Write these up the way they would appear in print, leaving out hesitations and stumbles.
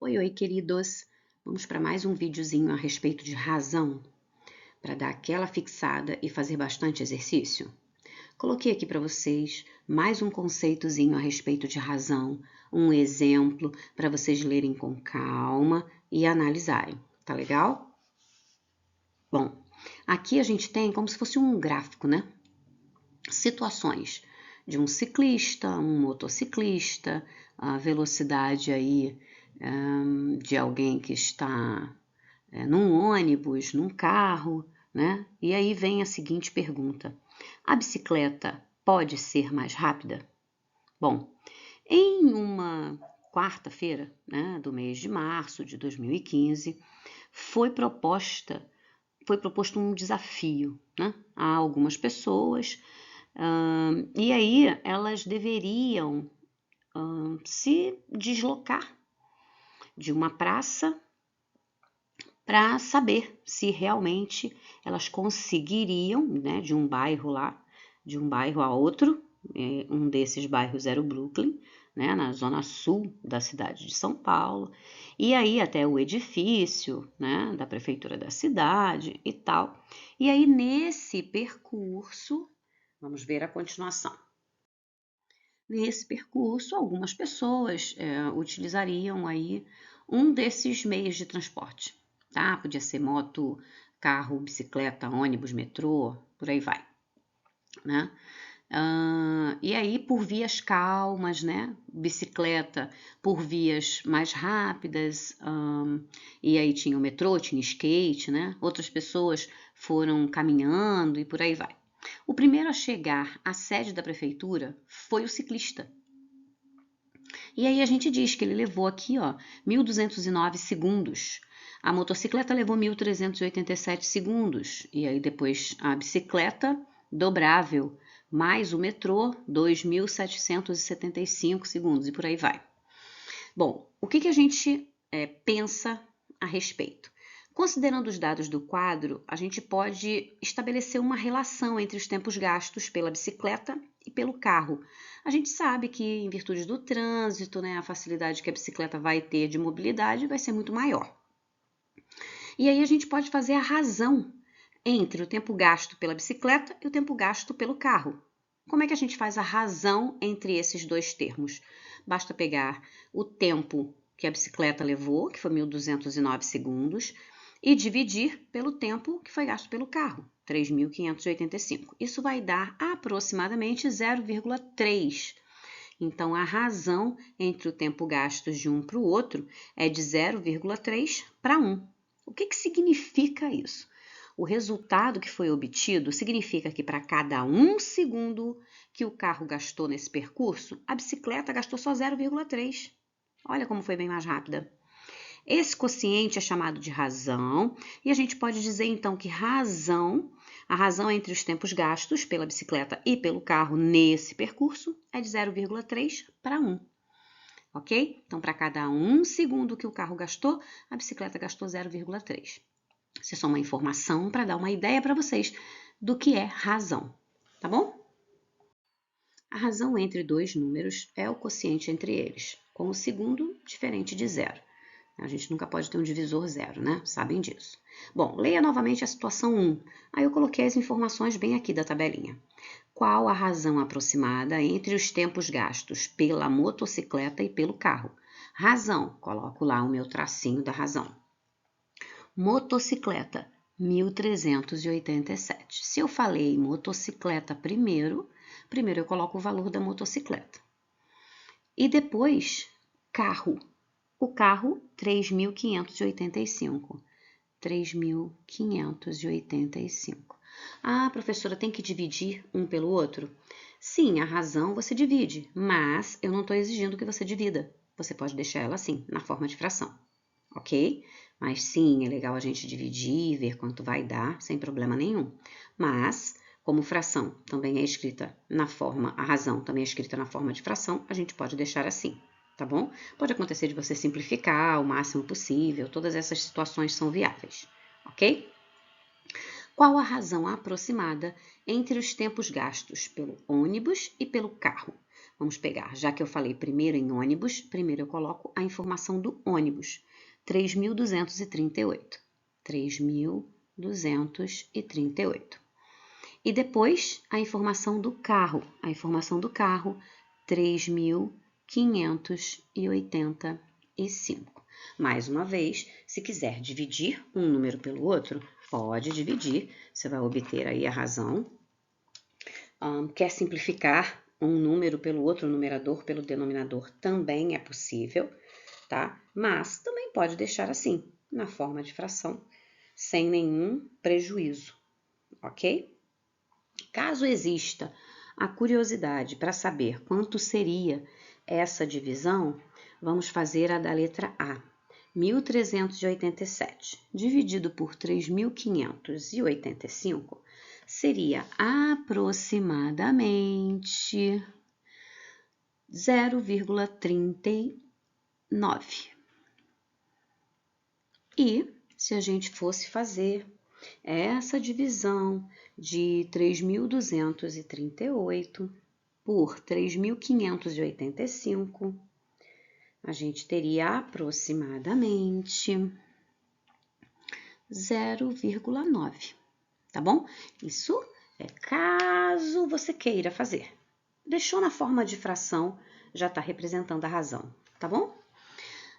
Oi, queridos! Vamos para mais um videozinho a respeito de razão, para dar aquela fixada e fazer bastante exercício. Coloquei aqui para vocês mais um conceitozinho a respeito de razão, um exemplo para vocês lerem com calma e analisarem, tá legal? Bom, aqui a gente tem como se fosse um gráfico, né? Situações de um ciclista, um motociclista, a velocidade aí de alguém que está num ônibus, num carro, né? E aí vem a seguinte pergunta: a bicicleta pode ser mais rápida? Bom, em uma quarta-feira, né, do mês de março de 2015, foi proposto um desafio, né, a algumas pessoas, e aí elas deveriam se deslocar de uma praça para saber se realmente elas conseguiriam, né, de um bairro a outro, um desses bairros era o Brooklyn, né, na zona sul da cidade de São Paulo, e aí até o edifício, né, da prefeitura da cidade e tal. E aí nesse percurso, vamos ver a continuação. Nesse percurso, algumas pessoas utilizariam aí um desses meios de transporte, tá? Podia ser moto, carro, bicicleta, ônibus, metrô, por aí vai, né? E aí por vias calmas, né? Bicicleta por vias mais rápidas, e aí tinha o metrô, tinha skate, né? Outras pessoas foram caminhando e por aí vai. O primeiro a chegar à sede da prefeitura foi o ciclista. E aí a gente diz que ele levou aqui, ó, 1.209 segundos. A motocicleta levou 1.387 segundos. E aí depois a bicicleta dobrável, mais o metrô, 2.775 segundos. E por aí vai. Bom, o que a gente pensa a respeito? Considerando os dados do quadro, a gente pode estabelecer uma relação entre os tempos gastos pela bicicleta e pelo carro. A gente sabe que, em virtude do trânsito, né, a facilidade que a bicicleta vai ter de mobilidade vai ser muito maior. E aí a gente pode fazer a razão entre o tempo gasto pela bicicleta e o tempo gasto pelo carro. Como é que a gente faz a razão entre esses dois termos? Basta pegar o tempo que a bicicleta levou, que foi 1.209 segundos, e dividir pelo tempo que foi gasto pelo carro, 3.585. Isso vai dar aproximadamente 0,3. Então, a razão entre o tempo gasto de um para o outro é de 0,3 para 1. O que significa isso? O resultado que foi obtido significa que para cada 1 segundo que o carro gastou nesse percurso, a bicicleta gastou só 0,3. Olha como foi bem mais rápida. Esse quociente é chamado de razão, e a gente pode dizer então que a razão entre os tempos gastos pela bicicleta e pelo carro nesse percurso é de 0,3 para 1. Ok? Então, para cada 1 segundo que o carro gastou, a bicicleta gastou 0,3. Isso é só uma informação para dar uma ideia para vocês do que é razão, tá bom? A razão entre dois números é o quociente entre eles, com o segundo diferente de zero. A gente nunca pode ter um divisor zero, né? Sabem disso. Bom, leia novamente a situação 1. Aí eu coloquei as informações bem aqui da tabelinha. Qual a razão aproximada entre os tempos gastos pela motocicleta e pelo carro? Razão, coloco lá o meu tracinho da razão. Motocicleta, 1.387. Se eu falei motocicleta primeiro eu coloco o valor da motocicleta. E depois, carro. O carro, 3.585. 3.585. Ah, professora, tem que dividir um pelo outro? Sim, a razão você divide, mas eu não estou exigindo que você divida. Você pode deixar ela assim, na forma de fração, ok? Mas sim, é legal a gente dividir, ver quanto vai dar, sem problema nenhum. Mas, como fração também é escrita na forma, a razão também é escrita na forma de fração, a gente pode deixar assim, tá bom? Pode acontecer de você simplificar o máximo possível, todas essas situações são viáveis, ok? Qual a razão aproximada entre os tempos gastos pelo ônibus e pelo carro? Vamos pegar, já que eu falei primeiro em ônibus, primeiro eu coloco a informação do ônibus. 3.238. 3.238. E depois a informação do carro. A informação do carro, 3.585. Mais uma vez, se quiser dividir um número pelo outro, pode dividir. Você vai obter aí a razão. Quer simplificar um número pelo outro, o numerador pelo denominador, também é possível, tá? Mas também pode deixar assim, na forma de fração, sem nenhum prejuízo, ok? Caso exista a curiosidade para saber quanto seria essa divisão, vamos fazer a da letra A. 1.387 dividido por 3.585 seria aproximadamente 0,39. E se a gente fosse fazer essa divisão de 3.238 por 3.585, a gente teria aproximadamente 0,9, tá bom? Isso é caso você queira fazer. Deixou na forma de fração, já está representando a razão, tá bom?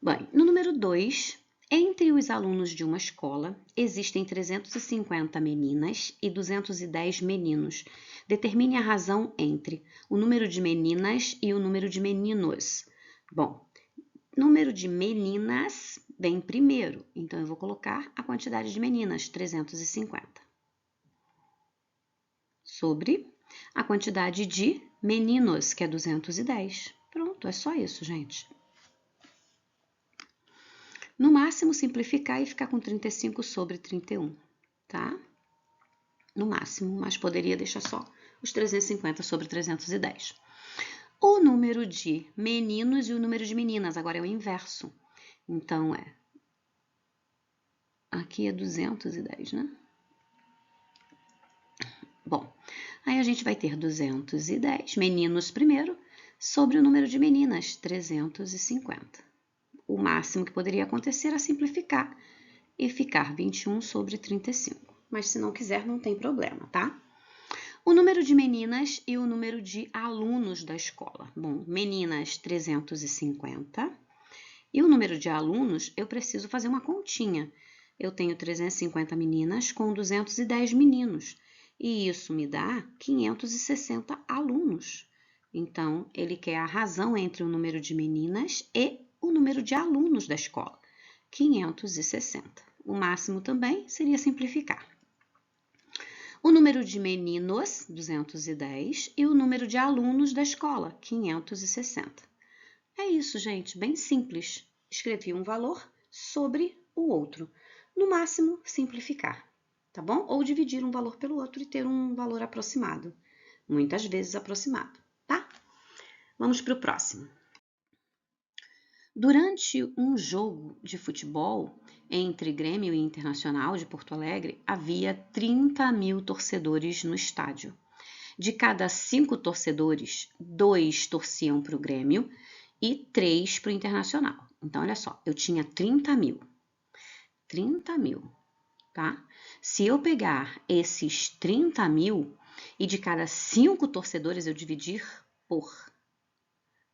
Bem, no número 2, entre os alunos de uma escola, existem 350 meninas e 210 meninos. Determine a razão entre o número de meninas e o número de meninos. Bom, número de meninas vem primeiro, então eu vou colocar a quantidade de meninas, 350, sobre a quantidade de meninos, que é 210. Pronto, é só isso, gente. No máximo, simplificar e ficar com 35 sobre 31, tá? No máximo, mas poderia deixar só os 350 sobre 310. O número de meninos e o número de meninas, agora é o inverso. Então, aqui é 210, né? Bom, aí a gente vai ter 210 meninos primeiro sobre o número de meninas, 350. O máximo que poderia acontecer é simplificar e ficar 21 sobre 35. Mas se não quiser, não tem problema, tá? O número de meninas e o número de alunos da escola. Bom, meninas 350 e o número de alunos, eu preciso fazer uma continha. Eu tenho 350 meninas com 210 meninos e isso me dá 560 alunos. Então, ele quer a razão entre o número de meninas e o número de alunos da escola, 560. O máximo também seria simplificar. O número de meninos, 210, e o número de alunos da escola, 560. É isso, gente, bem simples. Escrevi um valor sobre o outro. No máximo, simplificar, tá bom? Ou dividir um valor pelo outro e ter um valor aproximado. Muitas vezes aproximado, tá? Vamos para o próximo. Durante um jogo de futebol entre Grêmio e Internacional de Porto Alegre, havia 30.000 torcedores no estádio. De cada 5 torcedores, 2 torciam para o Grêmio e 3 para o Internacional. Então, olha só, eu tinha 30.000. 30.000, tá? Se eu pegar esses 30.000 e de cada 5 torcedores eu dividir por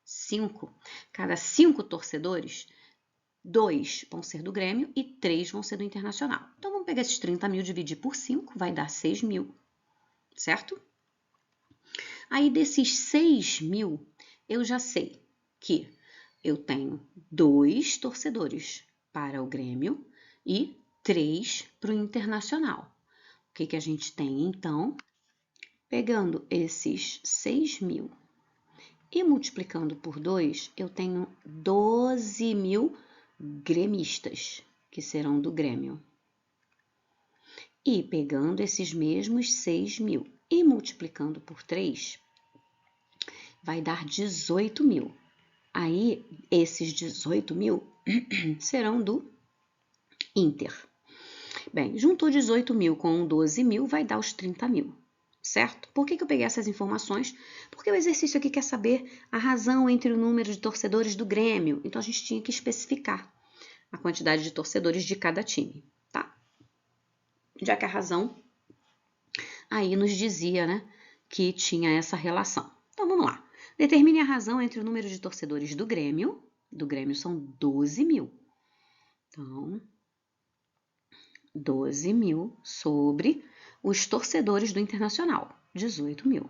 5, cada 5 torcedores, 2 vão ser do Grêmio e 3 vão ser do Internacional. Então, vamos pegar esses 30.000 e dividir por 5, vai dar 6.000, certo? Aí, desses 6.000, eu já sei que eu tenho 2 torcedores para o Grêmio e 3 para o Internacional. O que a gente tem, então? Pegando esses 6.000 e multiplicando por 2, eu tenho 12.000 gremistas, que serão do Grêmio. E pegando esses mesmos 6.000 e multiplicando por 3, vai dar 18.000. Aí, esses 18.000 serão do Inter. Bem, juntou 18.000 com 12.000, vai dar os 30.000, certo? Por que eu peguei essas informações? Porque o exercício aqui quer saber a razão entre o número de torcedores do Grêmio. Então, a gente tinha que especificar a quantidade de torcedores de cada time, tá? Já que a razão aí nos dizia, né, que tinha essa relação. Então, vamos lá. Determine a razão entre o número de torcedores do Grêmio são 12 mil. Então, 12 mil sobre os torcedores do Internacional, 18 mil.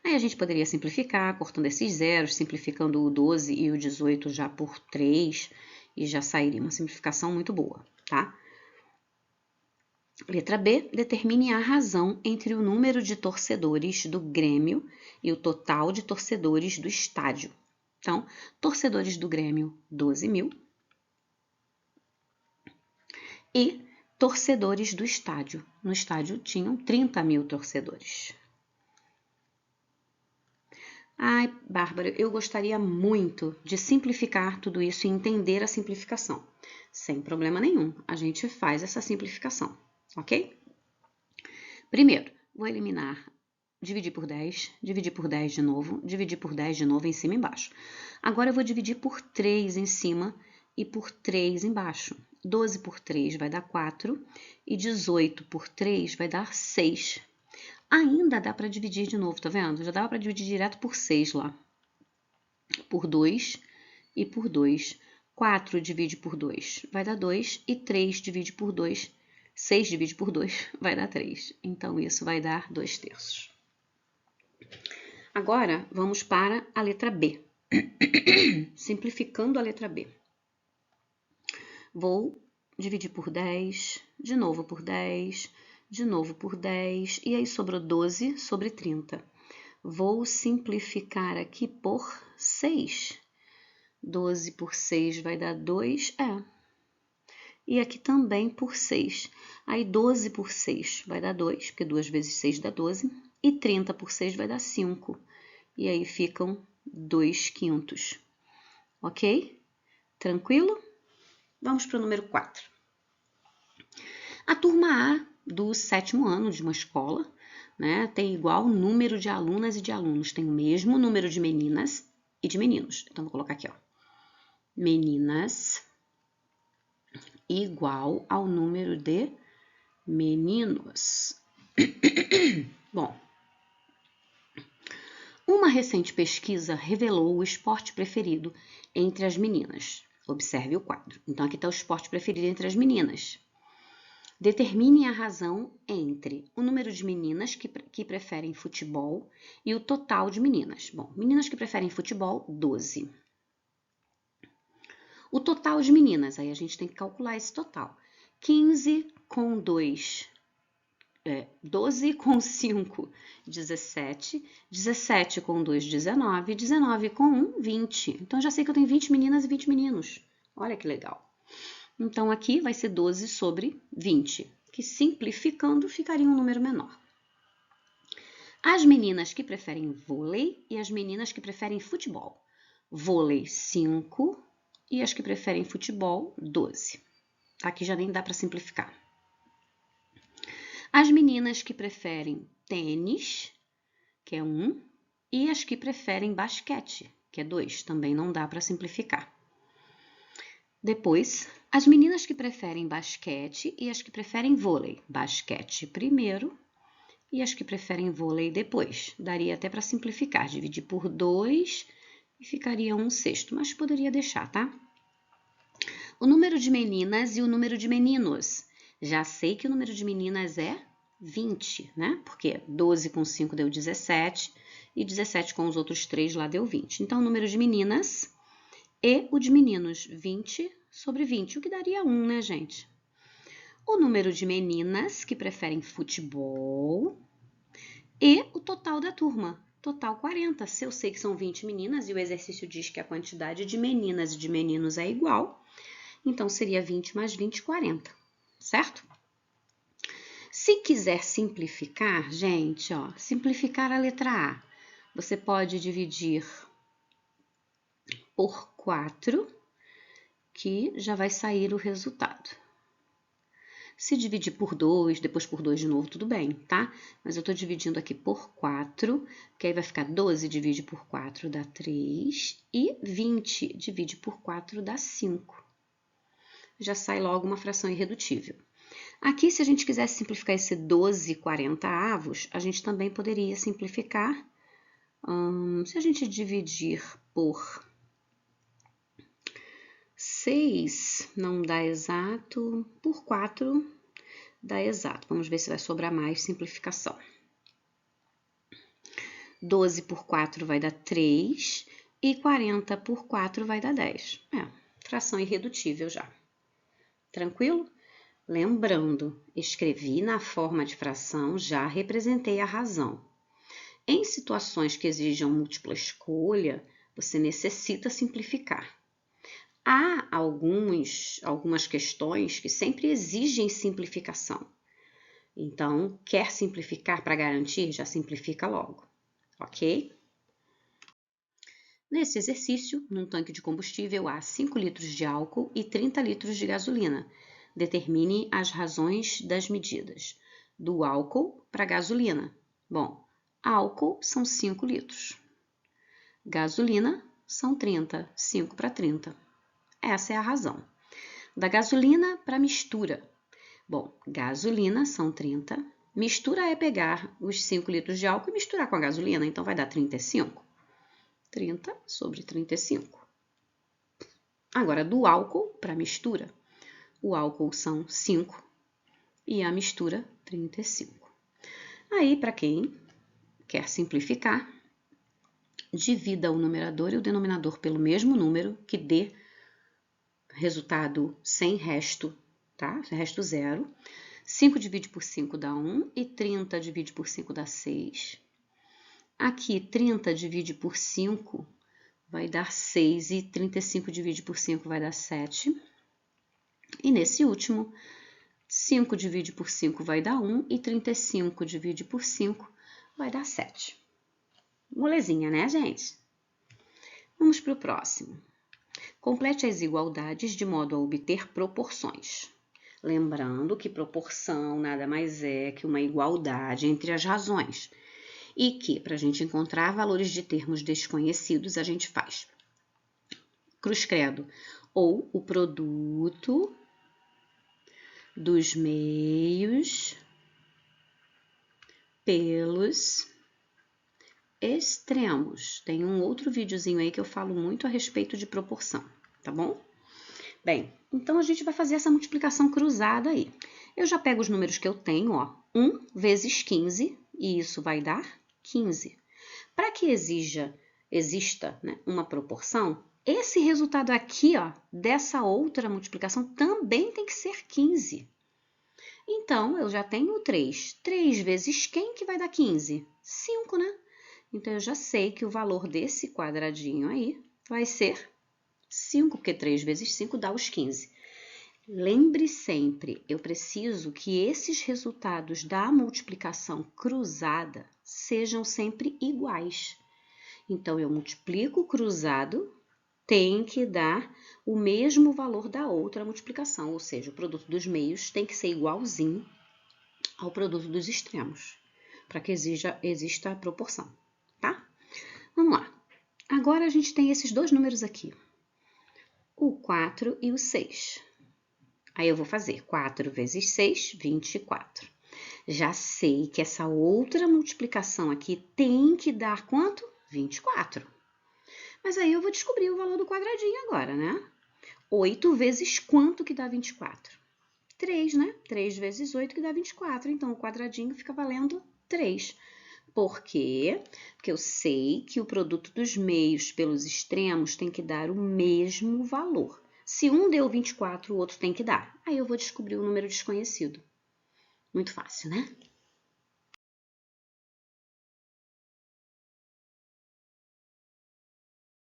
Aí a gente poderia simplificar, cortando esses zeros, simplificando o 12 e o 18 já por 3, e já sairia uma simplificação muito boa, tá? Letra B, determine a razão entre o número de torcedores do Grêmio e o total de torcedores do estádio. Então, torcedores do Grêmio, 12 mil. E torcedores do estádio. No estádio tinham 30 mil torcedores. Ai, Bárbara, eu gostaria muito de simplificar tudo isso e entender a simplificação. Sem problema nenhum, a gente faz essa simplificação, ok? Primeiro, vou eliminar dividir por 10 de novo, dividir por 10 de novo em cima e embaixo. Agora eu vou dividir por 3 em cima e por 3 embaixo. 12 por 3 vai dar 4 e 18 por 3 vai dar 6. Ainda dá para dividir de novo, tá vendo? Já dava para dividir direto por 6 lá. Por 2 e por 2. 4 divide por 2 vai dar 2 e 3 divide por 2. 6 divide por 2 vai dar 3. Então, isso vai dar 2/3. Agora, vamos para a letra B. Simplificando a letra B. Vou dividir por 10, de novo por 10, de novo por 10, e aí sobrou 12 sobre 30. Vou simplificar aqui por 6. 12 por 6 vai dar 2, E aqui também por 6. Aí 12 por 6 vai dar 2, porque 2 vezes 6 dá 12. E 30 por 6 vai dar 5. E aí ficam 2/5. Ok? Tranquilo? Vamos para o número 4. A turma A do 7º ano de uma escola, né, tem igual número de alunas e de alunos. Tem o mesmo número de meninas e de meninos. Então, vou colocar aqui, ó. Meninas igual ao número de meninos. Bom, uma recente pesquisa revelou o esporte preferido entre as meninas. Observe o quadro. Então, aqui está o esporte preferido entre as meninas. Determine a razão entre o número de meninas que preferem futebol e o total de meninas. Bom, meninas que preferem futebol, 12. O total de meninas, aí a gente tem que calcular esse total. 15 com 2, 12 com 5, 17. 17 com 2, 19. 19 com 1, 20. Então, já sei que eu tenho 20 meninas e 20 meninos. Olha que legal. Então, aqui vai ser 12 sobre 20, que simplificando ficaria um número menor. As meninas que preferem vôlei e as meninas que preferem futebol. Vôlei, 5 e as que preferem futebol, 12. Aqui já nem dá para simplificar. As meninas que preferem tênis, que é 1, e as que preferem basquete, que é 2. Também não dá para simplificar. Depois, as meninas que preferem basquete e as que preferem vôlei. Basquete primeiro e as que preferem vôlei depois. Daria até para simplificar, dividir por 2 e ficaria 1/6, mas poderia deixar, tá? O número de meninas e o número de meninos. Já sei que o número de meninas é 20, né? Porque 12 com 5 deu 17 e 17 com os outros 3 lá deu 20. Então, o número de meninas e o de meninos, 20 sobre 20, o que daria 1, né, gente? O número de meninas que preferem futebol e o total da turma, total 40. Se eu sei que são 20 meninas e o exercício diz que a quantidade de meninas e de meninos é igual, então seria 20 mais 20, 40, certo? Se quiser simplificar, gente, ó, simplificar a letra A, você pode dividir por 4, que já vai sair o resultado. Se dividir por 2, depois por 2 de novo, tudo bem, tá? Mas eu tô dividindo aqui por 4, que aí vai ficar 12 divide por 4 dá 3 e 20 divide por 4 dá 5. Já sai logo uma fração irredutível. Aqui, se a gente quisesse simplificar esse 12 40avos, a gente também poderia simplificar. Se a gente dividir por 6 não dá exato, por 4 dá exato. Vamos ver se vai sobrar mais simplificação. 12 por 4 vai dar 3 e 40 por 4 vai dar 10. Fração irredutível já. Tranquilo? Lembrando, escrevi na forma de fração, já representei a razão. Em situações que exijam múltipla escolha, você necessita simplificar. Há algumas questões que sempre exigem simplificação. Então, quer simplificar para garantir? Já simplifica logo, ok? Nesse exercício, num tanque de combustível há 5 litros de álcool e 30 litros de gasolina. Determine as razões das medidas. Do álcool para a gasolina. Bom, álcool são 5 litros. Gasolina são 30, 5 para 30. Essa é a razão. Da gasolina para mistura. Bom, gasolina são 30. Mistura é pegar os 5 litros de álcool e misturar com a gasolina, então vai dar 35. 30 sobre 35. Agora, do álcool para mistura. O álcool são 5 e a mistura 35. Aí, para quem quer simplificar, divida o numerador e o denominador pelo mesmo número que dê resultado sem resto, tá? Resto zero. 5 divide por 5 dá 1 e 30 divide por 5 dá 6. Aqui, 30 divide por 5 vai dar 6 e 35 divide por 5 vai dar 7. E nesse último, 5 divide por 5 vai dar 1 e 35 divide por 5 vai dar 7. Molezinha, né, gente? Vamos para o próximo. Complete as igualdades de modo a obter proporções. Lembrando que proporção nada mais é que uma igualdade entre as razões. E que, para a gente encontrar valores de termos desconhecidos, a gente faz cruz credo, ou o produto dos meios pelos extremos. Tem um outro videozinho aí que eu falo muito a respeito de proporção, tá bom? Bem, então a gente vai fazer essa multiplicação cruzada aí. Eu já pego os números que eu tenho, ó, 1 vezes 15, e isso vai dar 15. Para que exista, né, uma proporção, esse resultado aqui, ó, dessa outra multiplicação também tem que ser 15. Então, eu já tenho 3. 3 vezes quem que vai dar 15? 5, né? Então, eu já sei que o valor desse quadradinho aí vai ser 5, porque 3 vezes 5 dá os 15. Lembre sempre, eu preciso que esses resultados da multiplicação cruzada sejam sempre iguais. Então, eu multiplico o cruzado, tem que dar o mesmo valor da outra multiplicação, ou seja, o produto dos meios tem que ser igualzinho ao produto dos extremos, para que exista a proporção, tá? Vamos lá. Agora, a gente tem esses dois números aqui, o 4 e o 6. Aí, eu vou fazer 4 vezes 6, 24. Já sei que essa outra multiplicação aqui tem que dar quanto? 24. Mas aí eu vou descobrir o valor do quadradinho agora, né? 8 vezes quanto que dá 24? 3, né? 3 vezes 8 que dá 24. Então, o quadradinho fica valendo 3. Por quê? Porque eu sei que o produto dos meios pelos extremos tem que dar o mesmo valor. Se um deu 24, o outro tem que dar. Aí eu vou descobrir o número desconhecido. Muito fácil, né?